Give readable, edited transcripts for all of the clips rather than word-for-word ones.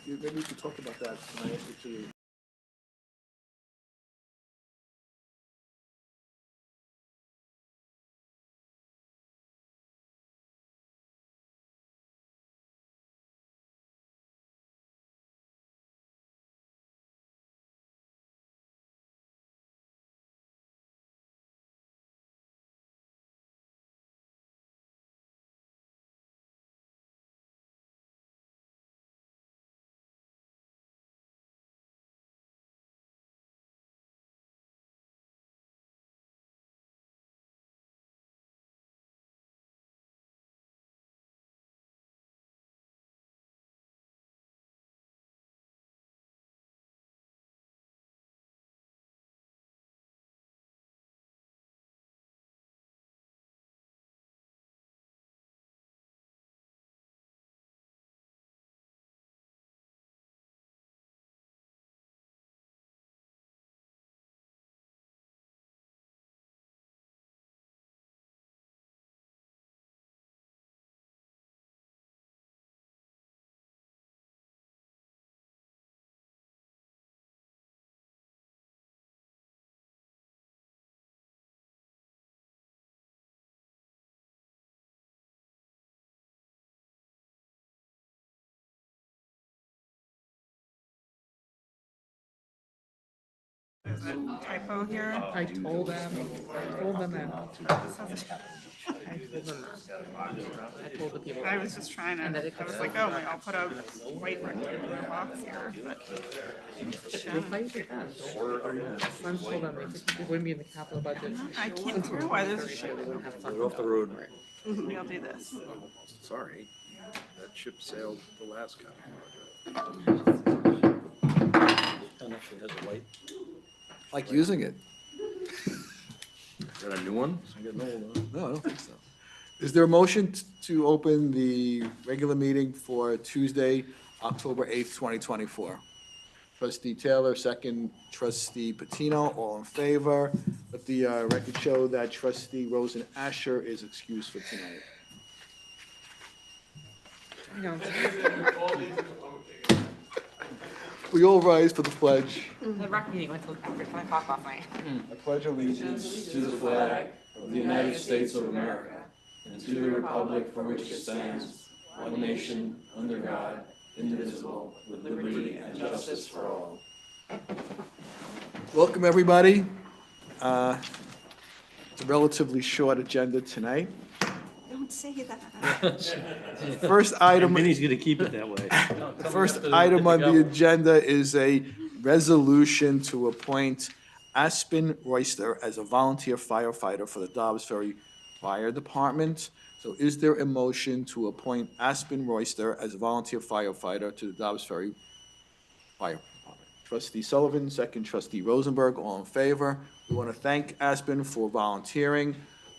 maybe we could talk about that tonight, actually. There's a typo here. I told them that. I told them that. I told the people. I was just trying to, I was like, oh, I'll put a white rectangular box here, but. They fight with that. My friends told them they wouldn't be in the capital budget. I can't tell why this. They wouldn't have funds. We're off the road. Maybe I'll do this. Sorry, that ship sailed Alaska. Actually has a light. Like using it. Is that a new one? I got an old one. No, I don't think so. Is there a motion to open the regular meeting for Tuesday, October 8th, 2024? Trustee Taylor, second. Trustee Patino, all in favor. Let the record show that Trustee Rosen Asher is excused for tonight. I know. We all rise for the pledge. The rec meeting went till after 10 o'clock last night. I pledge allegiance to the flag of the United States of America and to the republic for which it stands, one nation, under God, indivisible, with liberty and justice for all. Welcome, everybody. It's a relatively short agenda tonight. Don't say that. First item. Minnie's gonna keep it that way. The first item on the agenda is a resolution to appoint Aspen Royster as a volunteer firefighter for the Dobbs Ferry Fire Department. So is there a motion to appoint Aspen Royster as a volunteer firefighter to the Dobbs Ferry Fire Department? Trustee Sullivan, second. Trustee Rosenberg, all in favor. We want to thank Aspen for volunteering.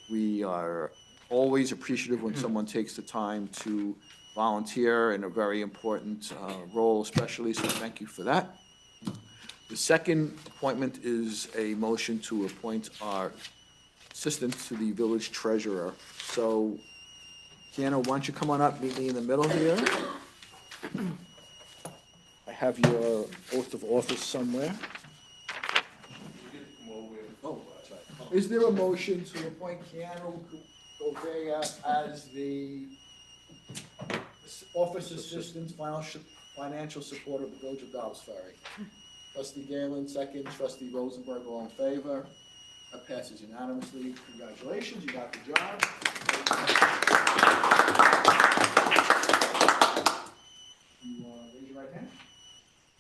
We are always appreciative when someone takes the time to volunteer in a very important role especially, so thank you for that. The second appointment is a motion to appoint our assistant to the village treasurer. So, Kiana, why don't you come on up, meet me in the middle here? I have your oath of office somewhere. Oh, that's right. Is there a motion to appoint Kiana Govea as the office assistant, financial support of the village of Dobbs Ferry? Trustee Galen, second. Trustee Rosenberg, all in favor. That passes unanimously. Congratulations, you got the job. You raise your right hand.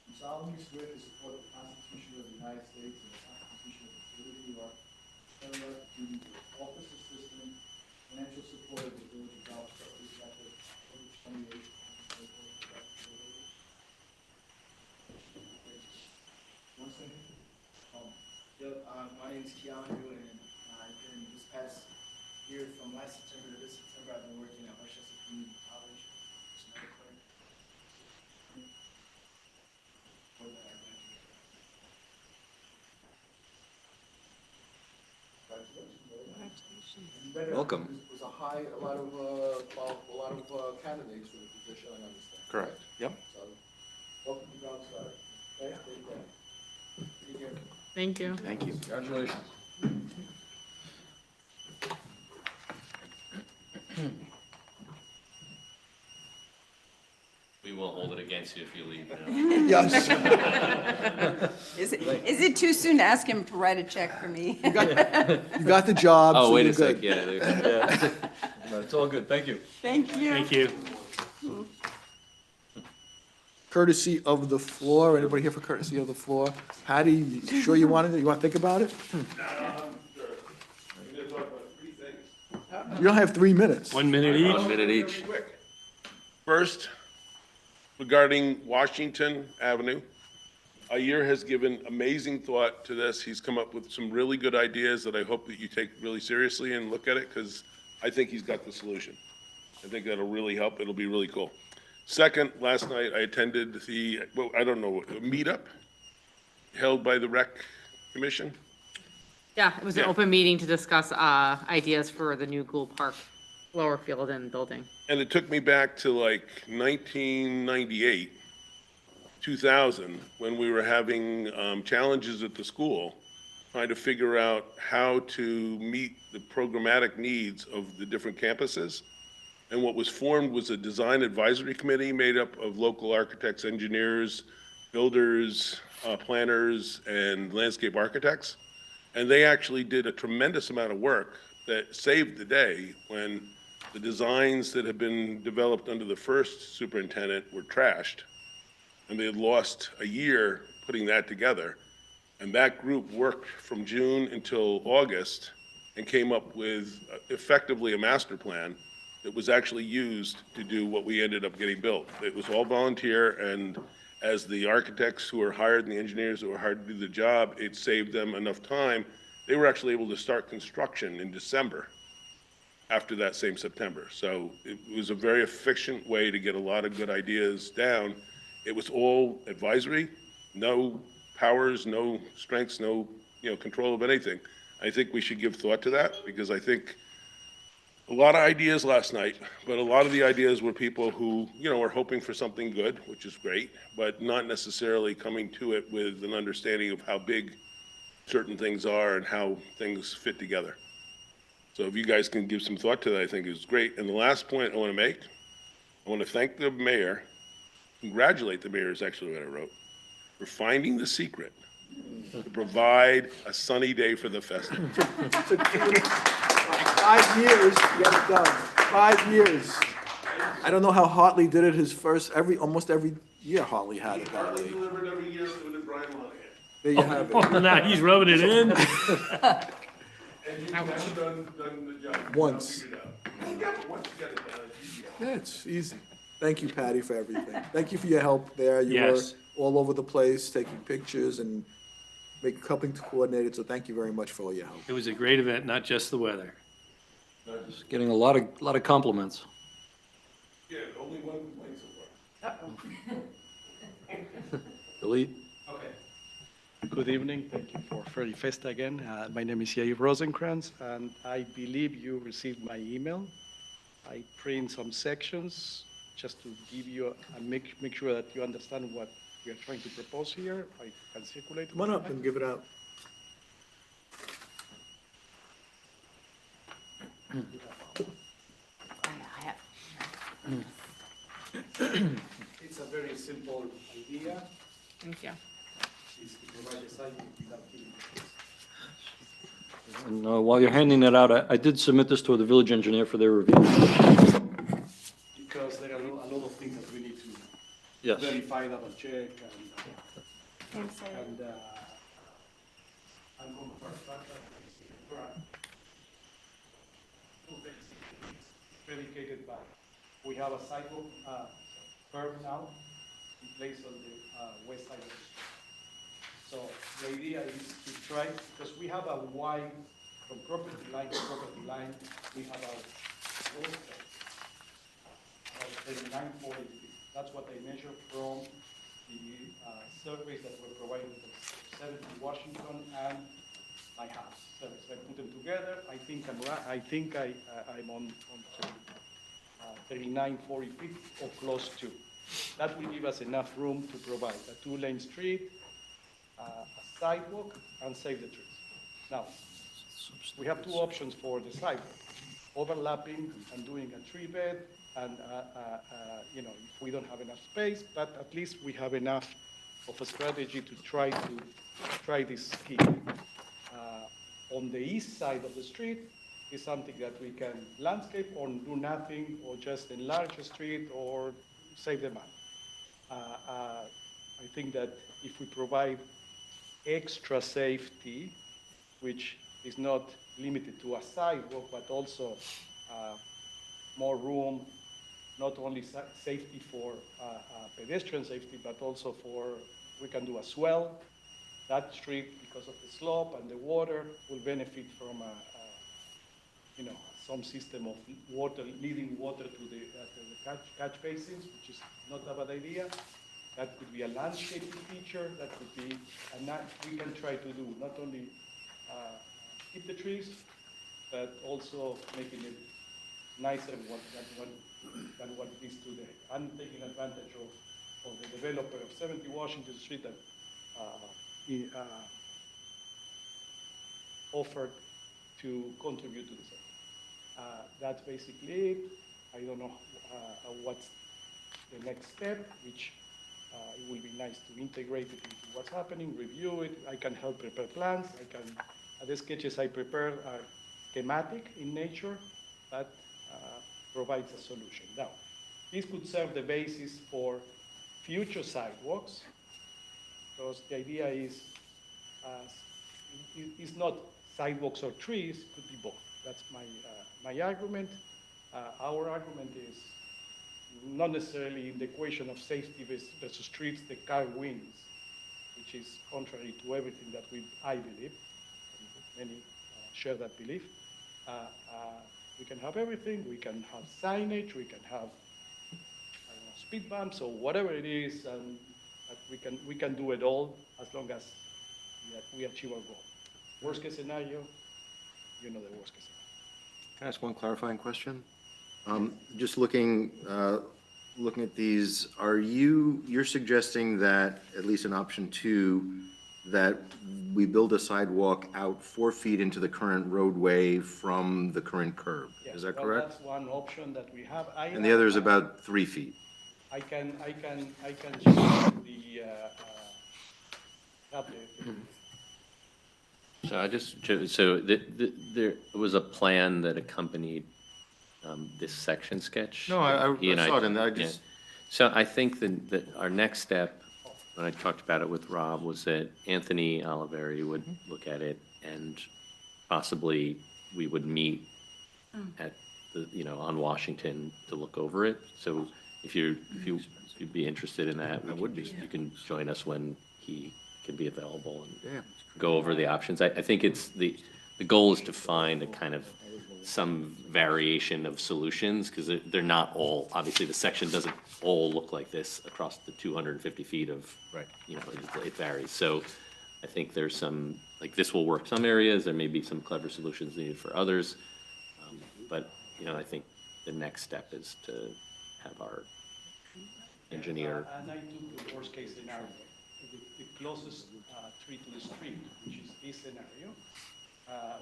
You solemnly swear to support the Constitution of the United States and the Constitution of the State of New York, carry out the duties of office assistant, financial support of the village of Dobbs Ferry, effective October 28th, 2024. One second. My name is Keanu, and I've been this past year, from last September to this September, I've been working at Westchester Community College as an art clerk. For that, I graduated. Congratulations. Welcome. There's a lot of candidates for the position, I understand. Correct. Yep. So Thank you. Thank you. Congratulations. We won't hold it against you if you leave now. Yes. Is it too soon to ask him to write a check for me? You got the job, Oh, so wait you're a sec, good. yeah. No, it's all good, thank you. Thank you. Thank you. Courtesy of the floor, anybody here for courtesy of the floor? Patty, you sure you wanted it? You want to think about it? You don't have 3 minutes. 1 minute each. 1 minute each. First, regarding Washington Avenue, Ayer has given amazing thought to this. He's come up with some really good ideas that I hope that you take really seriously and look at it, because I think he's got the solution. I think that'll really help. It'll be really cool. Second, last night I attended the, well, I don't know, a meetup held by the Rec Commission. Yeah, it was an Yeah. open meeting to discuss ideas for the new Gould Park lower field and building. And it took me back to like 1998, 2000, when we were having challenges at the school, trying to figure out how to meet the programmatic needs of the different campuses. And what was formed was a design advisory committee made up of local architects, engineers, builders, planners, and landscape architects. And they actually did a tremendous amount of work that saved the day when the designs that had been developed under the first superintendent were trashed. And they had lost a year putting that together. And that group worked from June until August and came up with effectively a master plan that was actually used to do what we ended up getting built. It was all volunteer, and as the architects who were hired and the engineers who were hired to do the job, it saved them enough time. They were actually able to start construction in December after that same September. So it was a very efficient way to get a lot of good ideas down. It was all advisory, no powers, no strengths, no, control of anything. I think we should give thought to that, because I think a lot of ideas last night, but a lot of the ideas were people who, are hoping for something good, which is great, but not necessarily coming to it with an understanding of how big certain things are and how things fit together. So if you guys can give some thought to that, I think is great. And the last point I want to make, I want to thank the mayor, congratulate the mayor is actually what I wrote, for finding the secret to provide a sunny day for the festival. 5 years to get it done. 5 years. I don't know how Hartley did it his first, almost every year Hartley had it that way. Delivered every year with Brian Monahan. There you have it. Oh, now he's rubbing it in. And you've never done the job. Once. Figured it out. Yeah, but once you get it done, it's easy. Yeah, it's easy. Thank you, Patty, for everything. Thank you for your help there. You were Yes. all over the place, taking pictures and helping to coordinate it, so thank you very much for all your help. It was a great event, not just the weather. Just getting a lot of compliments. Yeah, only one complaint so far. Delete. Good evening. Thank you for Freddy Festa again. My name is Yair Rosenkrantz, and I believe you received my email. I print some sections just to give you make sure that you understand what we are trying to propose here. I can circulate. Come on up and give it out. It's a very simple idea. Thank you. Is to provide a site without killing the trees. And while you're handing that out, I did submit this to the village engineer for their review. Because there are a lot of things that we need to Yes. verify, double check, and I'm going to dedicated back. We have a cycle curb now in place on the west side of the street. So the idea is to try, because we have a wide, from property line to property line, we have a road of 39, 40 feet. That's what they measure from the surveys that were provided to 70 Washington and my house. So I put them together. I think I'm on 39, 40 feet or close to. That will give us enough room to provide a 2-lane street, a sidewalk and save the trees. Now, we have two options for the sidewalk: overlapping and doing a tree bed, and if we don't have enough space, but at least we have enough of a strategy to try this scheme. On the east side of the street is something that we can landscape or do nothing, or just enlarge the street or save the money. I think that if we provide extra safety, which is not limited to a sidewalk, but also more room, not only safety for pedestrian safety, but also we can do a swell. That street, because of the slope and the water, will benefit from some system of water, leading water to the catch basins, which is not a bad idea. That could be a landscaping feature. That could be, we can try to do not only keep the trees, but also making it nicer than what it is today. I'm taking advantage of the developer of 70 Washington Street that offered to contribute to this. That's basically it. I don't know what's the next step, which it will be nice to integrate it into what's happening, review it. I can help prepare plans. The sketches I prepare are schematic in nature, but provides a solution. Now, this could serve the basis for future sidewalks, because the idea is it's not sidewalks or trees, it could be both. That's my argument. Our argument is not necessarily in the equation of safety versus streets, the car wins, which is contrary to everything that I believe. Many share that belief. We can have everything. We can have signage. We can have speed bumps or whatever it is, and we can do it all as long as we achieve our goal. Worst case scenario, the worst case scenario. Can I ask one clarifying question? Just looking at these, you're suggesting that, at least in option 2, that we build a sidewalk out 4 feet into the current roadway from the current curb? Yes, Is that well, correct? That's one option that we have. And the other is about 3 feet? I can just So there was a plan that accompanied this section sketch. No, I He and saw it, and I yeah. just, So I think that our next step, when I talked about it with Rob, was that Anthony Oliveri would look at it, and possibly we would meet at on Washington to look over it. So if you'd be interested in that, you can join us when he can be available and go over the options. I think the goal is to find a kind of some variation of solutions, because they're not all, obviously the section doesn't all look like this across the 250 feet of, right. It varies. So I think there's some, like this will work some areas, there may be some clever solutions needed for others. But, I think the next step is to have our engineer. And I took the worst case scenario, the closest tree to the street, which is this scenario.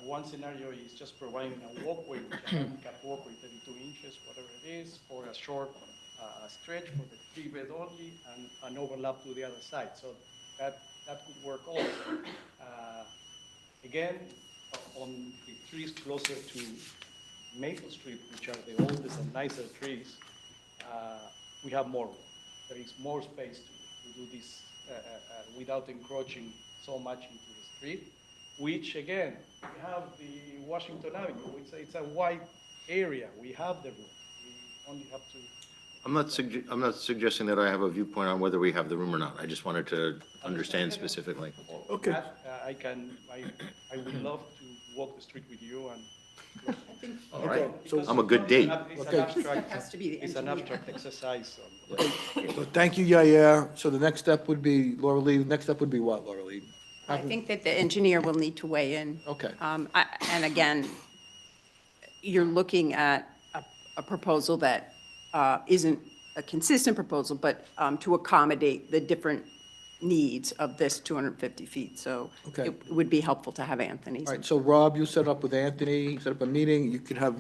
One scenario is just providing a walkway, which is a handicap walkway, 32 inches, whatever it is, for a short stretch for the tree bed only, and an overlap to the other side. So that could work also. Again, on the trees closer to Maple Street, which are the oldest and nicer trees, we have more room. There is more space to do this without encroaching so much into the street, which again, we have the Washington Avenue. It's a wide area. We have the room. We only have to. I'm not suggesting that I have a viewpoint on whether we have the room or not. I just wanted to understand specifically. Okay. I would love to walk the street with you and. All right. So I'm a good date. It has to be the It's an engineer. abstract exercise. So thank you, Yair. So the next step would be, Laura Lee, the next step would be what, Laura Lee? I think that the engineer will need to weigh in. Okay. And again, you're looking at a proposal that isn't a consistent proposal, but to accommodate the different needs of this 250 feet, so Okay. it would be helpful to have Anthony's. All right, so Rob, you set up with Anthony, set up a meeting, you could have,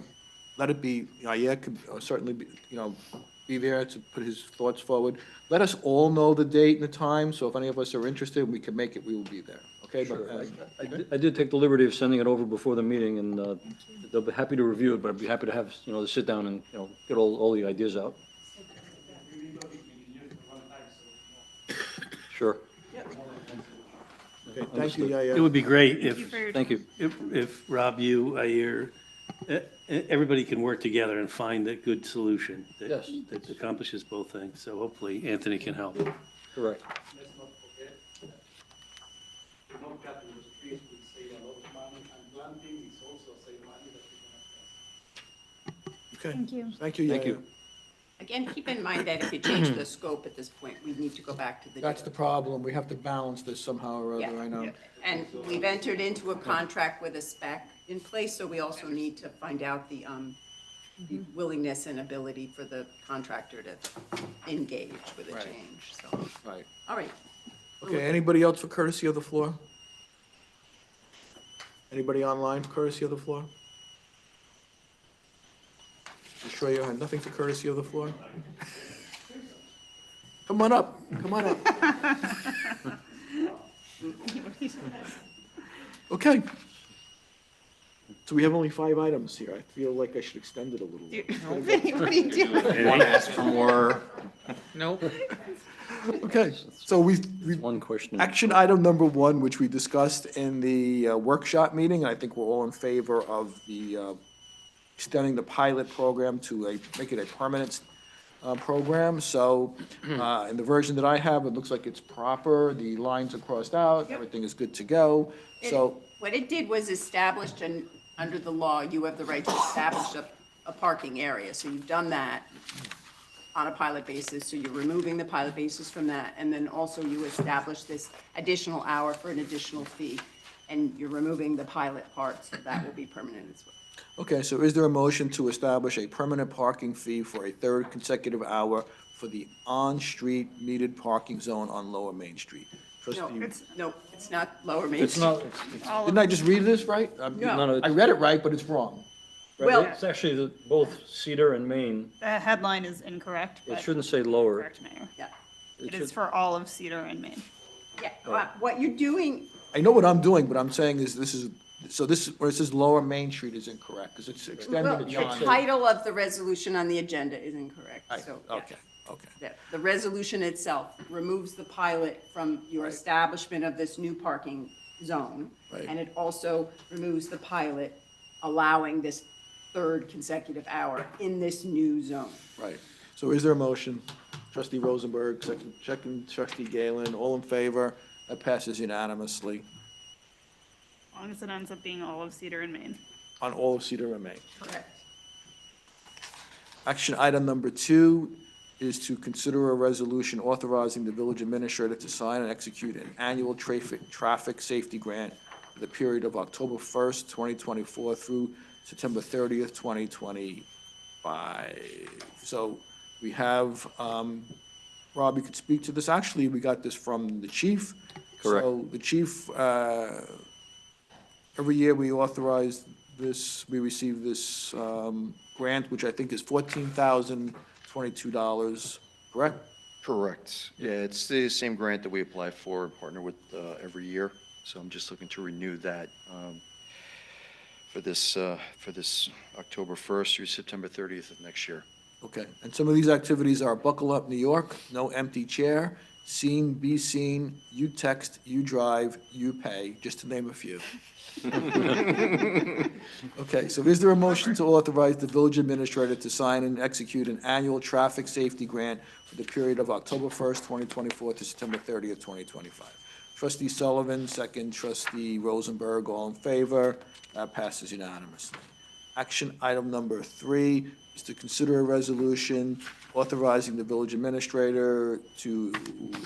let it be, yeah, could certainly be, be there to put his thoughts forward. Let us all know the date and the time, so if any of us are interested, we can make it, we will be there, okay? But, I did take the liberty of sending it over before the meeting, and they'll be happy to review it, but I'd be happy to have, to sit down and, get all the ideas out. Sure. Okay, thank you, yeah, It yeah. would be great Thank you for your Thank you. if Rob, you, Ayer, everybody can work together and find a good solution Yes. that accomplishes both things. So hopefully Anthony can help. Correct. Let's not forget that not cutting those trees will save a lot of money, and planting is also save money that we can have. Okay, Thank you. thank you, yeah, Thank you. yeah. Again, keep in mind that if you change the scope at this point, we need to go back to the. That's the problem, we have to balance this somehow or other, I know. Yeah, and we've entered into a contract with a spec in place, so we also need to find out the willingness and ability for the contractor to engage with a Right. change, so, Right. all right. Okay, anybody else for courtesy of the floor? Anybody online for courtesy of the floor? You sure you have nothing for courtesy of the floor? Come on up, come on up. Okay. So we have only 5 items here. I feel like I should extend it a little. Vinny, what are you doing? Want to ask for more? Nope. Okay, so we, One question. action item number 1, which we discussed in the workshop meeting, and I think we're all in favor of the extending the pilot program to make it a permanent program. So in the version that I have, it looks like it's proper. The lines are crossed out, everything is good to go. So, What it did was established, and under the law, you have the right to establish a parking area, so you've done that on a pilot basis, so you're removing the pilot basis from that, and then also you establish this additional hour for an additional fee, and you're removing the pilot part, so that will be permanent as well. okay, so is there a motion to establish a permanent parking fee for a 3rd consecutive hour for the on-street metered parking zone on Lower Main Street? Trustee, It's not Lower Main It's Street. not, All of didn't I just read this right? No. I read it right, but it's wrong. Well- it's actually both Cedar and Main. The headline is incorrect, It but shouldn't say lower. correct, Mayor. Yeah, It should- is for all of Cedar and Maine. yeah, what you're doing, I know what I'm doing, but I'm saying is where it says Lower Main Street is incorrect, because it's well, extending the beyond. title of the resolution on the agenda is incorrect, Right, so. yeah. okay, okay. The resolution itself removes the pilot from your establishment of this new parking zone. Right. And it also removes the pilot allowing this 3rd consecutive hour in this new zone. Right. So is there a motion? Trustee Rosenberg, second trustee Galen, all in favor? That passes unanimously As long as it ends up being all of Cedar and Maine. on all of Cedar and Main. Correct. Action item number 2 is to consider a resolution authorizing the village administrator to sign and execute an annual traffic safety grant for the period of October 1st, 2024 through September 30th, 2025. So we have, Rob, you could speak to this. Actually, we got this from the chief. Correct. So the chief, every year we authorize this, we receive this grant, which I think is $14,022, correct? Correct. Yeah, it's the same grant that we apply for and partner with every year. So I'm just looking to renew that for this October 1st through September 30th of next year. Okay, and some of these activities are Buckle Up New York, No Empty Chair, Seen, Be Seen, You Text, You Drive, You Pay, just to name a few. Okay, so is there a motion to authorize the village administrator to sign and execute an annual traffic safety grant for the period of October 1st, 2024 to September 30th, 2025? Trustee Sullivan, second trustee Rosenberg, all in favor. That passes unanimously. Action item number 3 is to consider a resolution authorizing the village administrator to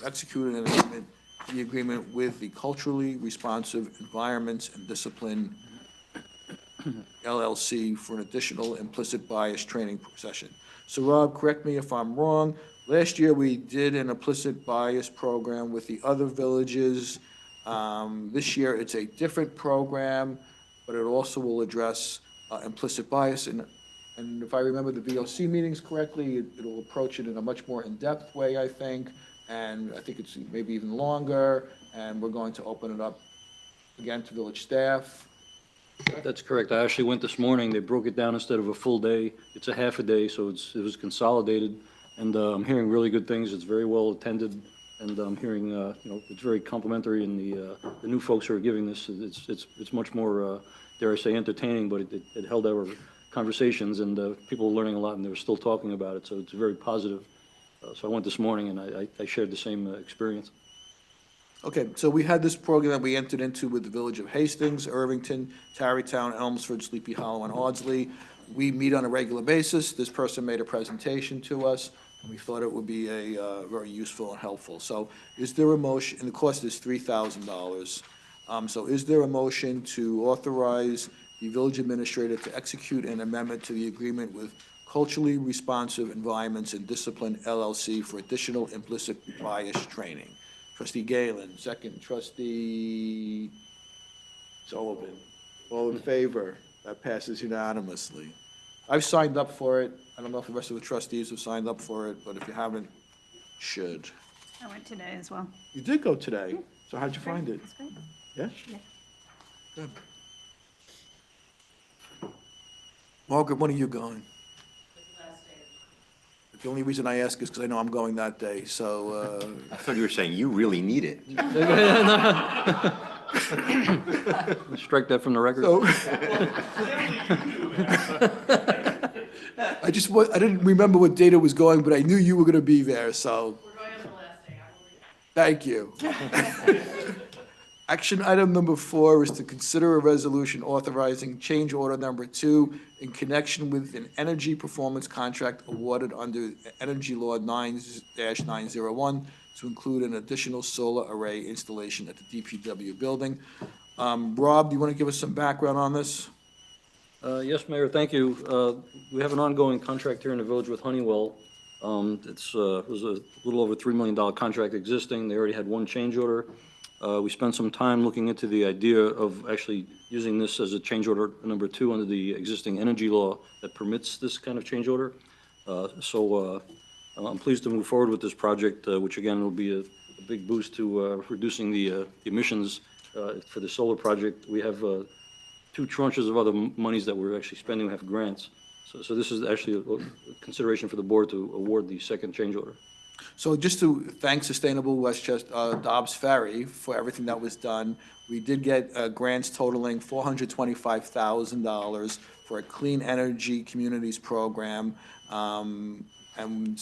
execute an agreement, the agreement with the Culturally Responsive Environments and Discipline LLC for an additional implicit bias training session. So Rob, correct me if I'm wrong, Last year, we did an implicit bias program with the other villages. This year, it's a different program, but it also will address implicit bias. And if I remember the VOC meetings correctly, it'll approach it in a much more in-depth way, I think. And I think it's maybe even longer, and we're going to open it up again to village staff. That's correct. I actually went this morning. They broke it down instead of a full day. It's a half a day, so it was consolidated. And I'm hearing really good things. It's very well attended. And I'm hearing, it's very complimentary. And the new folks who are giving this, it's much more, dare I say, entertaining, but it held our conversations, and people are learning a lot, and they were still talking about it. So it's very positive. So I went this morning, and I shared the same experience. Okay, so we had this program that we entered into with the Village of Hastings, Irvington, Tarrytown, Elmsford, Sleepy Hollow, and Ardsley. We meet on a regular basis. This person made a presentation to us, and we thought it would be very useful and helpful. So is there a motion, and the cost is $3,000. So is there a motion to authorize the village administrator to execute an amendment to the agreement with Culturally Responsive Environments and Discipline LLC for additional implicit bias training? Trustee Galen, second. Trustee Sullivan. All in favor? That passes unanimously. I've signed up for it. I don't know if the rest of the trustees have signed up for it, but if you haven't, should. I went today as well. You did go today, so how'd you find it? It's great. Yeah? Yeah. Good. Margaret, when are you going? The only reason I ask is because I know I'm going that day, so, I thought you were saying you really need it. Strike that from the record. so. I didn't remember what date it was going, but I knew you were gonna be there, so. We're going on the last day, Thank you. Action item number 4 is to consider a resolution authorizing change order number 2 in connection with an energy performance contract awarded under Energy Law 9-901 to include an additional solar array installation at the DPW building. Rob, do you want to give us some background on this? Yes, Mayor, thank you. We have an ongoing contract here in the village with Honeywell. It was a little over $3 million contract existing. They already had one change order. We spent some time looking into the idea of actually using this as a change order number 2 under the existing energy law that permits this kind of change order. I'm pleased to move forward with this project, which again will be a big boost to reducing the emissions for the solar project. We have 2 tranches of other monies that we're actually spending. We have grants. So this is actually a consideration for the board to award the second change order. So just to thank Sustainable Westchester, Dobbs Ferry for everything that was done. We did get grants totaling $425,000 for a Clean Energy Communities program. And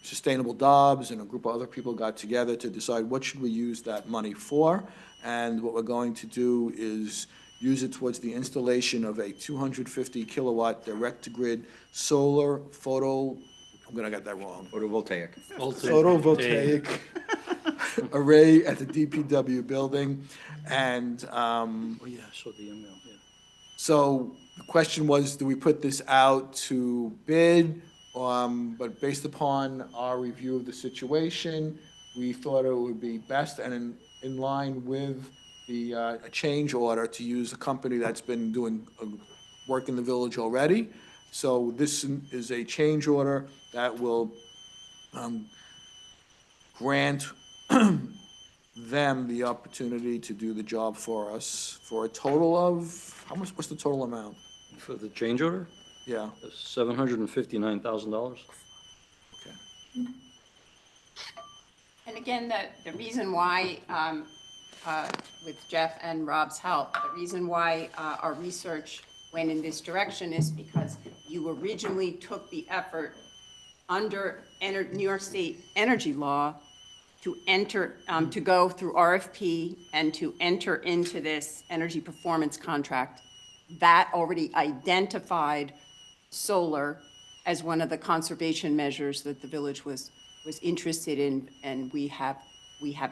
Sustainable Dobbs and a group of other people got together to decide what should we use that money for. And what we're going to do is use it towards the installation of a 250 kilowatt direct-to-grid solar I'm gonna get that wrong. Photovoltaic. Photovoltaic array at the DPW building. And Oh, yeah, I saw the email, yeah. so the question was, do we put this out to bid? But based upon our review of the situation, we thought it would be best and in line with the a change order to use a company that's been doing work in the village already. So this is a change order that will grant them the opportunity to do the job for us for a total of, what's the total amount? For the change order, Yeah, $759,000. okay. And again, the reason why, with Jeff and Rob's help, the reason why our research went in this direction is because you originally took the effort under New York State energy law to enter, to go through RFP and to enter into this energy performance contract. That already identified solar as one of the conservation measures that the village was interested in, and we have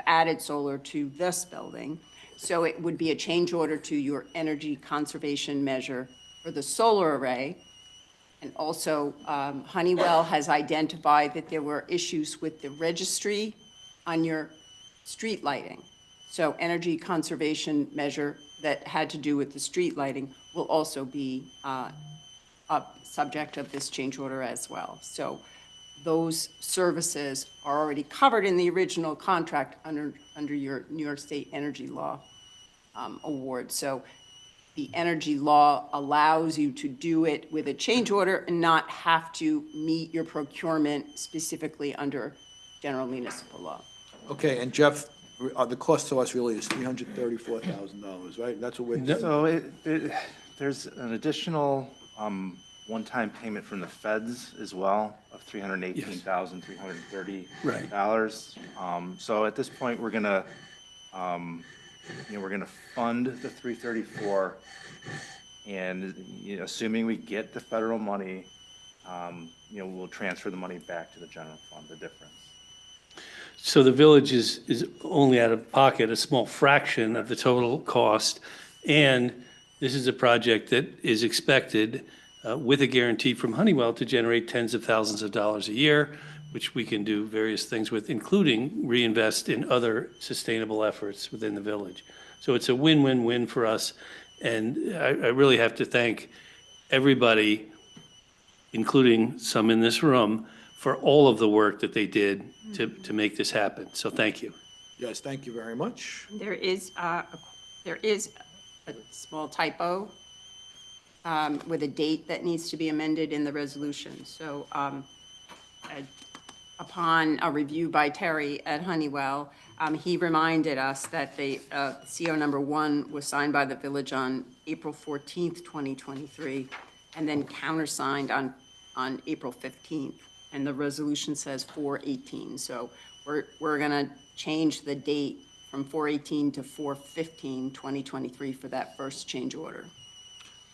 added solar to this building. So it would be a change order to your energy conservation measure for the solar array. And also, Honeywell has identified that there were issues with the registry on your street lighting. So energy conservation measure that had to do with the street lighting will also be a subject of this change order as well. So those services are already covered in the original contract under your New York State energy law award. So the energy law allows you to do it with a change order and not have to meet your procurement specifically under general municipal law. Okay, and Jeff, the cost to us really is $334,000, right? That's what we're. So there's an additional one-time payment from the feds as well of $318,330. Right. So at this point, we're gonna, we're gonna fund the 334, and assuming we get the federal money, we'll transfer the money back to the general fund, the difference. So the village is only out of pocket a small fraction of the total cost, and this is a project that is expected, with a guarantee from Honeywell, to generate tens of thousands of dollars a year, which we can do various things with, including reinvest in other sustainable efforts within the village. So it's a win-win-win for us, and I really have to thank everybody, including some in this room, for all of the work that they did to make this happen. So thank you. Yes, thank you very much. There is a small typo with a date that needs to be amended in the resolution. So upon a review by Terry at Honeywell, he reminded us that the CO number 1 was signed by the village on April 14th, 2023, and then countersigned on April 15th. And the resolution says 4/18. So we're going to change the date from 4/18 to 4/15/2023 for that first change order.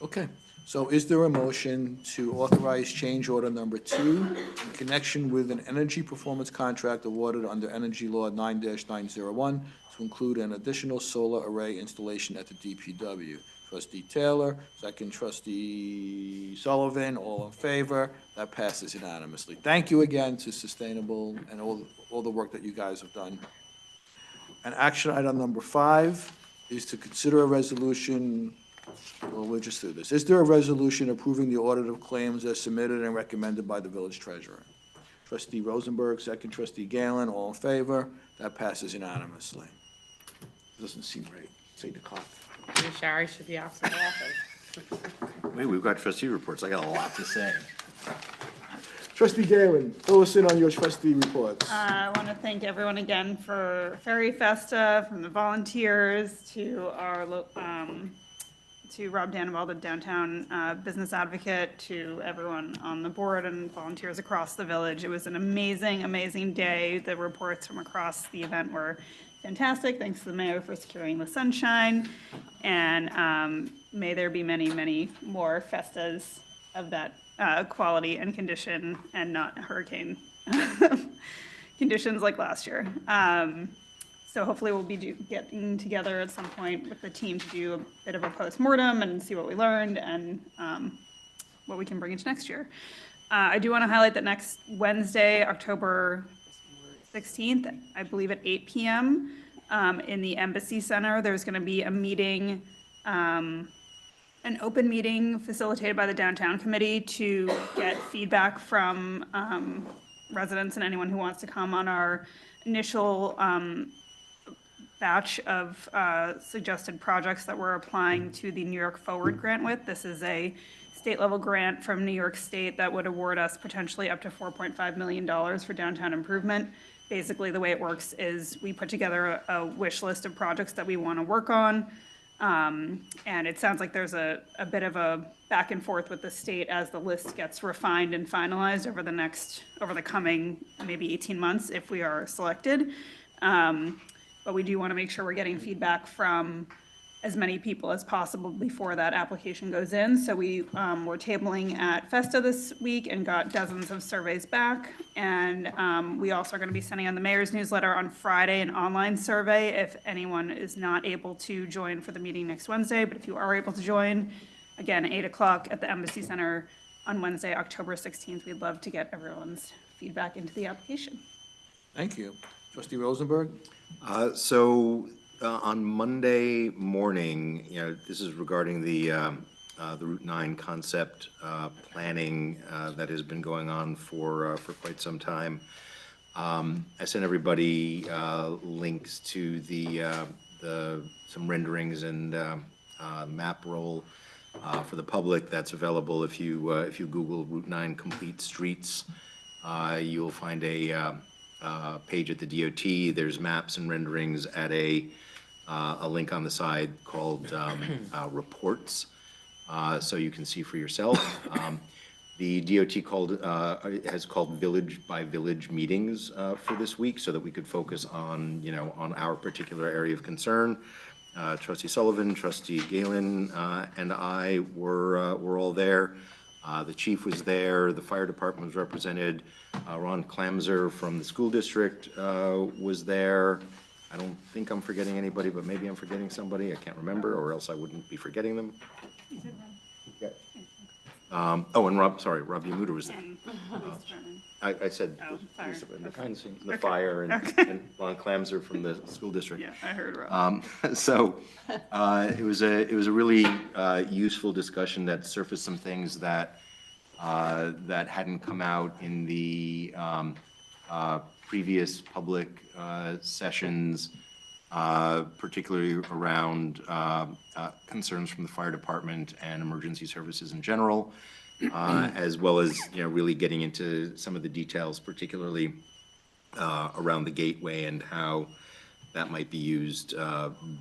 Okay, so is there a motion to authorize change order number 2 in connection with an energy performance contract awarded under Energy Law 9-901 to include an additional solar array installation at the DPW? Trustee Taylor, second trustee Sullivan, all in favor. That passes unanimously. Thank you again to Sustainable and all the work that you guys have done. And action item number 5 is to consider a resolution. Well, we'll just do this. Is there a resolution approving the audit of claims as submitted and recommended by the village treasurer? Trustee Rosenberg, second trustee Galen, all in favor. That passes unanimously. Doesn't seem right. It's 8 o'clock. Shari should be absent often. Wait, we've got trustee reports. I got a lot to say. Trustee Galen, fill us in on your trustee reports. I want to thank everyone again for Ferry Festa, from the volunteers to our, to Rob Danneball, the downtown business advocate, to everyone on the board and volunteers across the village. It was an amazing, amazing day. The reports from across the event were fantastic. Thanks to the mayor for securing the sunshine. And may there be many, many more festas of that quality and condition, and not hurricane conditions like last year. So hopefully we'll be getting together at some point with the team to do a bit of a post-mortem and see what we learned and what we can bring into next year. I do want to highlight that next Wednesday, October 16th, I believe at 8 p.m. In the Embassy Center, there's going to be a meeting, an open meeting facilitated by the Downtown Committee to get feedback from residents and anyone who wants to come on our initial batch of suggested projects that we're applying to the New York Forward grant with. This is a state-level grant from New York State that would award us potentially up to $4.5 million for downtown improvement. Basically, the way it works is we put together a wish list of projects that we want to work on. And it sounds like there's a bit of a back and forth with the state as the list gets refined and finalized over the coming maybe 18 months if we are selected. But we do want to make sure we're getting feedback from as many people as possible before that application goes in. So we were tabling at Festa this week and got dozens of surveys back. And we also are going to be sending on the mayor's newsletter on Friday an online survey if anyone is not able to join for the meeting next Wednesday. But if you are able to join, again, 8 o'clock at the Embassy Center, on Wednesday, October 16th. We'd love to get everyone's feedback into the application. Thank you. Trustee Rosenberg? On Monday morning, this is regarding the Route 9 concept planning that has been going on for quite some time. I sent everybody links to some renderings and map roll for the public that's available. If you Google Route 9 complete streets, you'll find a page at the DOT. There's maps and renderings at a link on the side called reports, so you can see for yourself. The DOT has called village by village meetings for this week so that we could focus on, on our particular area of concern. Trustee Sullivan, Trustee Galen, and I were all there. The chief was there, the fire department was represented, Ron Klamser from the school district was there. I don't think I'm forgetting anybody, but maybe I'm forgetting somebody, I can't remember, or else I wouldn't be forgetting them. Yeah. And Rob Yamuda was there. I said the fire and Ron Klamser from the school district. Yeah, I heard Rob. It was a really useful discussion that surfaced some things that hadn't come out in the previous public sessions, particularly around concerns from the fire department and emergency services in general, as well as really getting into some of the details, particularly around the gateway and how that might be used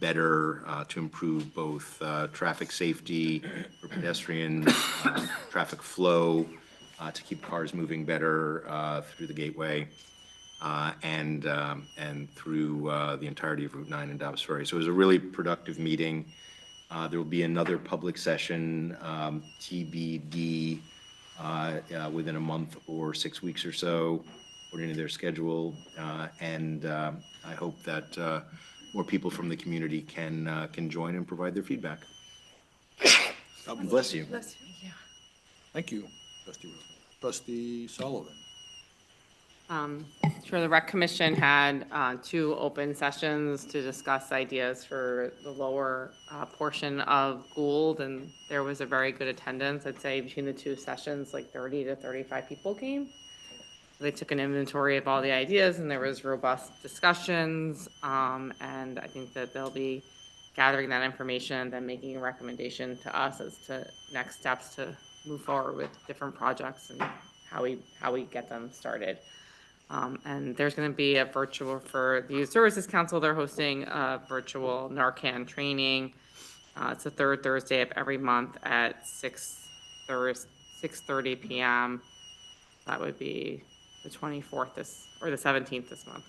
better to improve both traffic safety for pedestrians, traffic flow, to keep cars moving better through the gateway, and through the entirety of Route 9 in Dobbs Ferry. So it was a really productive meeting. There will be another public session, TBD, within a month or 6 weeks or so, according to their schedule. And I hope that more people from the community can join and provide their feedback. God bless you. Thank you, Trustee Rosenberg. Trustee Sullivan? Sure, the Rec Commission had 2 open sessions to discuss ideas for the lower portion of Gould, and there was a very good attendance. I'd say between the 2 sessions, like 30 to 35 people came. They took an inventory of all the ideas, and there was robust discussions, and I think that they'll be gathering that information and then making a recommendation to us as to next steps to move forward with different projects and how we get them started. And there's going to be a virtual for the Youth Services Council. They're hosting a virtual Narcan training. It's the 3rd Thursday of every month at 6:30 p.m. That would be the 24th or the 17th this month.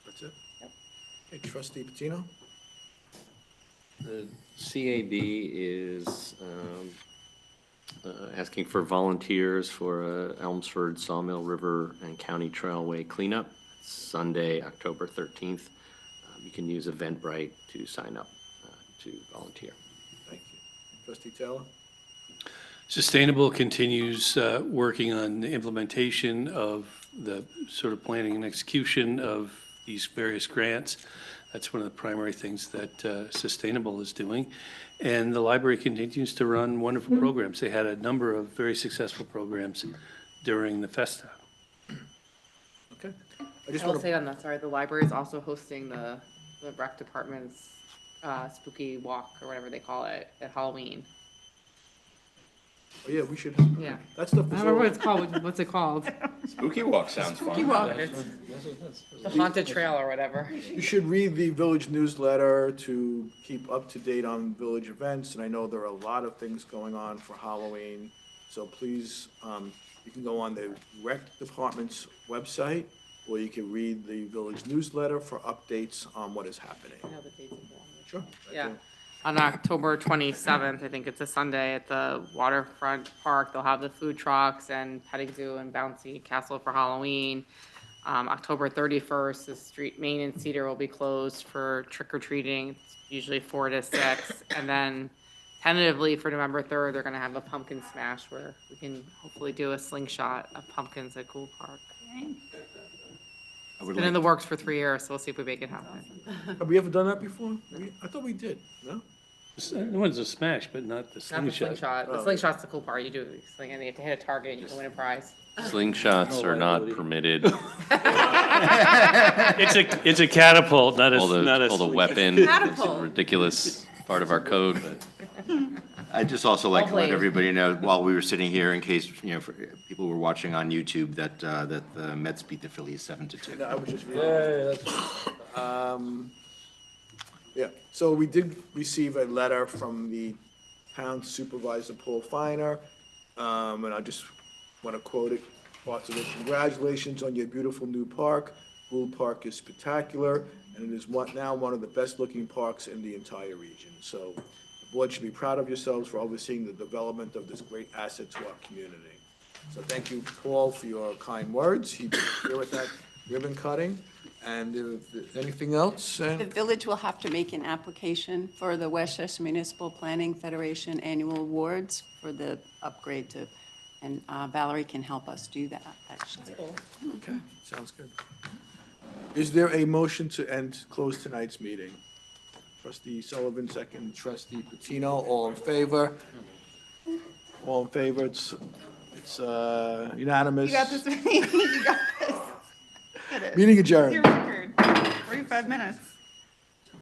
That's it? Yep. Okay, Trustee Patino? The CAB is asking for volunteers for Elmsford Sawmill River and County Trailway cleanup, Sunday, October 13th. You can use Eventbrite to sign up to volunteer. Thank you. Trustee Taylor? Sustainable continues working on the implementation of the sort of planning and execution of these various grants. That's one of the primary things that Sustainable is doing. And the library continues to run wonderful programs. They had a number of very successful programs during the Festa. Okay. I will say on that, sorry, the library is also hosting the rec department's spooky walk or whatever they call it at Halloween. Oh, yeah, we should. Yeah. That's the. I don't remember what it's called. What's it called? Spooky Walk sounds fun. Spooky Walk. The haunted trail or whatever. You should read the village newsletter to keep up to date on village events, and I know there are a lot of things going on for Halloween. So please, you can go on the rec department's website, or you can read the village newsletter for updates on what is happening. I know the dates of that. Sure. Yeah. On October 27th, I think it's a Sunday at the Waterfront Park, they'll have the food trucks and petting zoo and bouncy castle for Halloween. October 31st, the street, Main and Cedar will be closed for trick or treating, usually 4 to 6. And then tentatively for November 3rd, they're going to have a pumpkin smash where we can hopefully do a slingshot of pumpkins at Gould Park. I would Been in like, the works for 3 years, so we'll see if we make it happen. Have we ever done that before? I thought we did, no? The one's a smash, but not the Not the slingshot. slingshot. The slingshot's the cool part. You do sling and you have to hit a target, you can win a prize. Slingshots are not permitted. It's a catapult, not a, Called not a. a slingshot. weapon. It's a Catapult. ridiculous part of our code, but I'd just also like to let Hopefully. everybody know, while we were sitting here, in case, for people were watching on YouTube, that the Mets beat the Phillies 7-2. I was just. Yeah, so we did receive a letter from the town supervisor, Paul Finer, and I just want to quote it, parts of it. Congratulations on your beautiful new park. Gould Park is spectacular, and it is now one of the best-looking parks in the entire region. So the board should be proud of yourselves for overseeing the development of this great asset to our community. So thank you, Paul, for your kind words. He was here with that ribbon cutting. And if there's anything else? The village will have to make an application for the Westchester Municipal Planning Federation Annual Awards for the upgrade to, and Valerie can help us do that, actually. Okay, sounds good. Is there a motion to close tonight's meeting? Trustee Sullivan, second. Trustee Patino, all in favor? All in favor, it's unanimous. You got this, you got this. Get it. Meeting adjourned. Your record, 45 minutes.